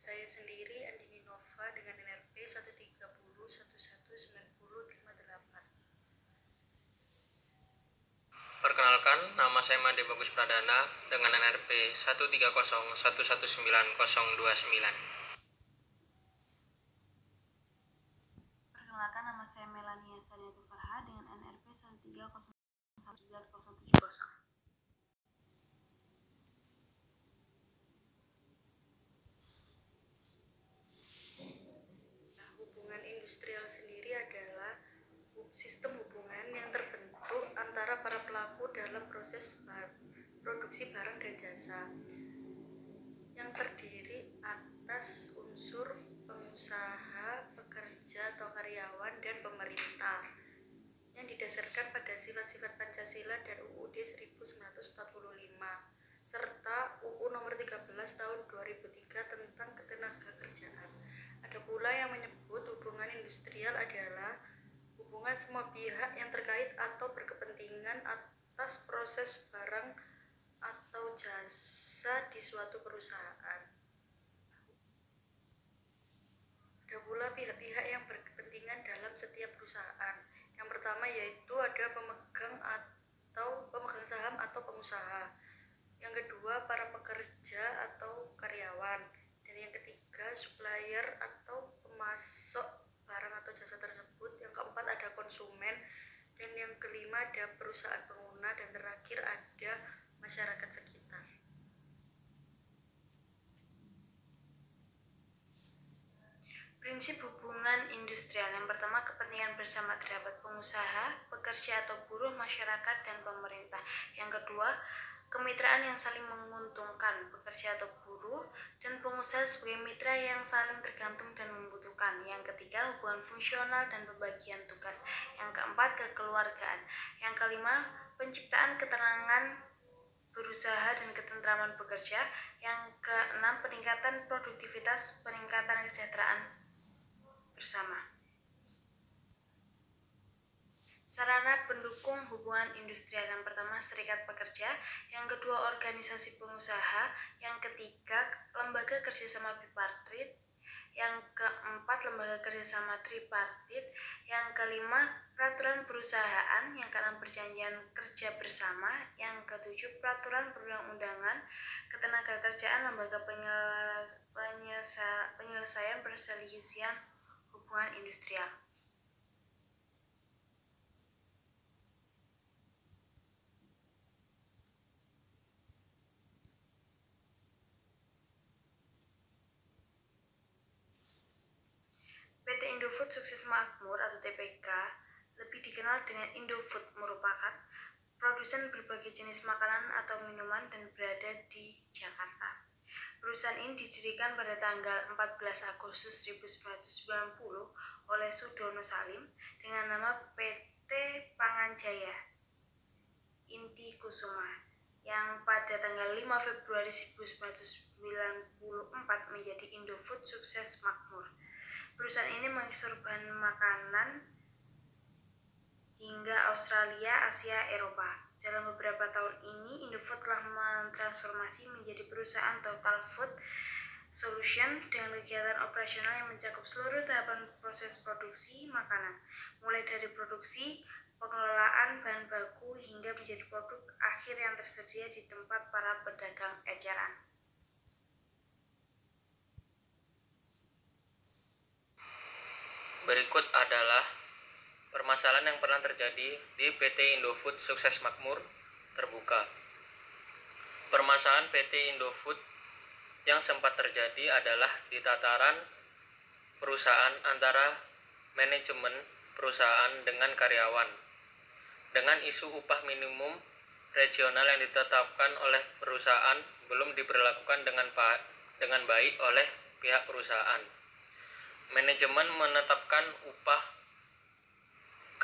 Saya sendiri Andini Nova dengan NRP 130119058. Perkenalkan, nama saya Made Bagus Pradana dengan NRP 130119029. Perkenalkan, nama saya Melania Saniatu Farha dengan NRP 130119070. Hubungan industrial sendiri adalah sistem hubungan yang terbentuk antara para pelaku dalam proses produksi barang dan jasa, yang terdiri atas unsur pengusaha, pekerja atau karyawan, dan pemerintah, yang didasarkan pada sifat-sifat Pancasila dan UUD 1945 serta UU nomor 13 tahun 2003 tentang ketenagakerjaan. Ada pula yang menyebut hubungan industrial adalah hubungan semua pihak yang terkait atau berkepentingan atas proses barang atau jasa di suatu perusahaan. Ada pula pihak-pihak yang berkepentingan dalam setiap perusahaan. Yang pertama yaitu ada pemegang saham atau pengusaha. Yang kedua para pekerja atau karyawan. Dan yang ketiga supplier atau pemasok barang atau jasa tersebut. Yang keempat ada konsumen. Dan yang kelima ada perusahaan pengguna. Dan terakhir ada masyarakat sekitar. Prinsip hubungan industrial yang pertama, kepentingan bersama terdapat pengusaha, pekerja atau buruh, masyarakat, dan pemerintah. Yang kedua, kemitraan yang saling menguntungkan, pekerja atau buruh dan pengusaha sebagai mitra yang saling tergantung dan membutuhkan. Yang ketiga, hubungan fungsional dan pembagian tugas. Yang keempat, kekeluargaan. Yang kelima, penciptaan ketenangan berusaha dan ketentraman bekerja. Yang keenam, peningkatan produktivitas, peningkatan kesejahteraan bersama. Sarana pendukung hubungan industrial yang pertama serikat pekerja, yang kedua organisasi pengusaha, yang ketiga lembaga kerjasama bipartit, yang keempat lembaga kerjasama tripartit, yang kelima peraturan perusahaan, yang keenam perjanjian kerja bersama, yang ketujuh peraturan perundang-undangan, ketenagakerjaan, lembaga penyelesaian perselisihan hubungan industrial. PT Indofood Sukses Makmur atau TPK, lebih dikenal dengan Indofood, merupakan produsen berbagai jenis makanan atau minuman dan berada di Jakarta. Perusahaan ini didirikan pada tanggal 14 Agustus 1990 oleh Sudono Salim dengan nama PT Panganjaya Inti Kusuma, yang pada tanggal 5 Februari 1994 menjadi Indofood Sukses Makmur. Perusahaan ini mengekspor bahan makanan hingga Australia, Asia, Eropa. Dalam beberapa tahun ini, Indofood telah mentransformasi menjadi perusahaan Total Food Solution dengan kegiatan operasional yang mencakup seluruh tahapan proses produksi makanan, mulai dari produksi, pengelolaan bahan baku, hingga menjadi produk akhir yang tersedia di tempat para pedagang eceran. Berikut adalah permasalahan yang pernah terjadi di PT Indofood Sukses Makmur terbuka. Permasalahan PT Indofood yang sempat terjadi adalah di tataran perusahaan antara manajemen perusahaan dengan karyawan, dengan isu upah minimum regional yang ditetapkan oleh perusahaan belum diberlakukan dengan baik oleh pihak perusahaan. Manajemen menetapkan upah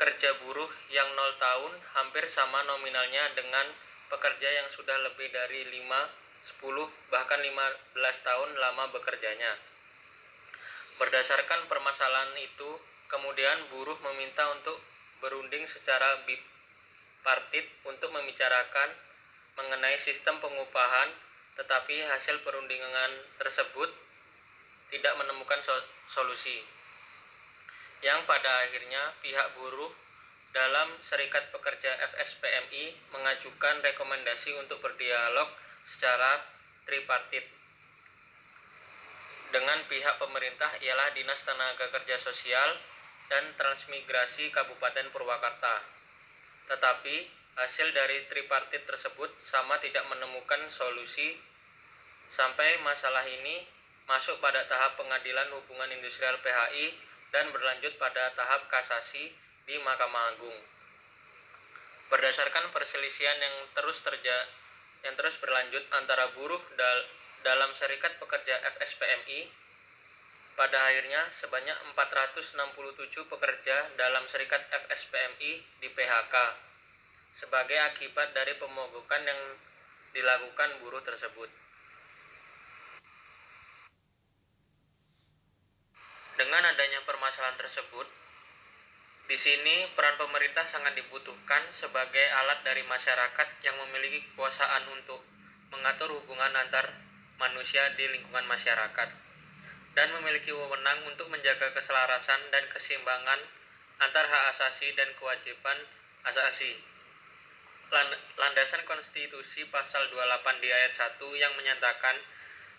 kerja buruh yang 0 tahun hampir sama nominalnya dengan pekerja yang sudah lebih dari 5, 10, bahkan 15 tahun lama bekerjanya. Berdasarkan permasalahan itu, kemudian buruh meminta untuk berunding secara bipartit untuk membicarakan mengenai sistem pengupahan, tetapi hasil perundingan tersebut tidak menemukan solusi, yang pada akhirnya pihak buruh dalam Serikat Pekerja FSPMI mengajukan rekomendasi untuk berdialog secara tripartit dengan pihak pemerintah, ialah Dinas Tenaga Kerja Sosial dan Transmigrasi Kabupaten Purwakarta. Tetapi hasil dari tripartit tersebut sama tidak menemukan solusi sampai masalah ini masuk pada tahap Pengadilan Hubungan Industrial PHI dan berlanjut pada tahap kasasi di Mahkamah Agung. Berdasarkan perselisihan yang terus berlanjut antara buruh dalam Serikat Pekerja FSPMI, pada akhirnya sebanyak 467 pekerja dalam Serikat FSPMI di PHK sebagai akibat dari pemogokan yang dilakukan buruh tersebut. Dengan adanya permasalahan tersebut, di sini peran pemerintah sangat dibutuhkan sebagai alat dari masyarakat yang memiliki kekuasaan untuk mengatur hubungan antar manusia di lingkungan masyarakat dan memiliki wewenang untuk menjaga keselarasan dan keseimbangan antar hak asasi dan kewajiban asasi. Landasan konstitusi pasal 28 di ayat 1 yang menyatakan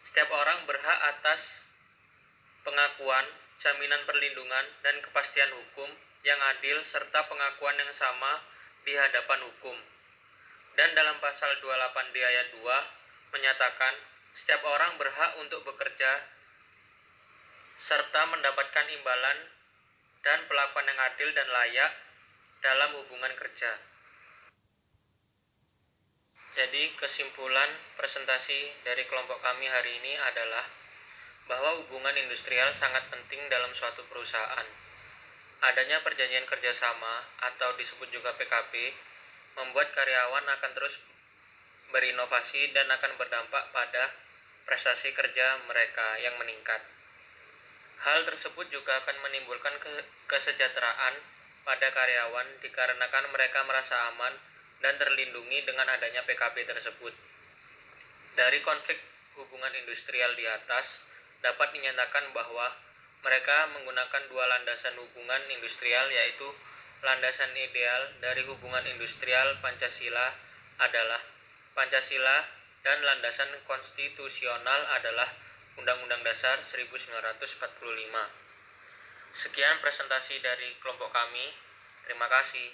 setiap orang berhak atas pengakuan, jaminan perlindungan, dan kepastian hukum yang adil serta pengakuan yang sama di hadapan hukum. Dan dalam pasal 28 di ayat 2 menyatakan setiap orang berhak untuk bekerja serta mendapatkan imbalan dan perlakuan yang adil dan layak dalam hubungan kerja. Jadi kesimpulan presentasi dari kelompok kami hari ini adalah bahwa hubungan industrial sangat penting dalam suatu perusahaan. Adanya perjanjian kerjasama atau disebut juga PKP membuat karyawan akan terus berinovasi dan akan berdampak pada prestasi kerja mereka yang meningkat. Hal tersebut juga akan menimbulkan kesejahteraan pada karyawan dikarenakan mereka merasa aman dan terlindungi dengan adanya PKP tersebut. Dari konflik hubungan industrial di atas, dapat dinyatakan bahwa mereka menggunakan dua landasan hubungan industrial, yaitu landasan ideal dari hubungan industrial Pancasila adalah Pancasila dan landasan konstitusional adalah Undang-Undang Dasar 1945. Sekian presentasi dari kelompok kami. Terima kasih.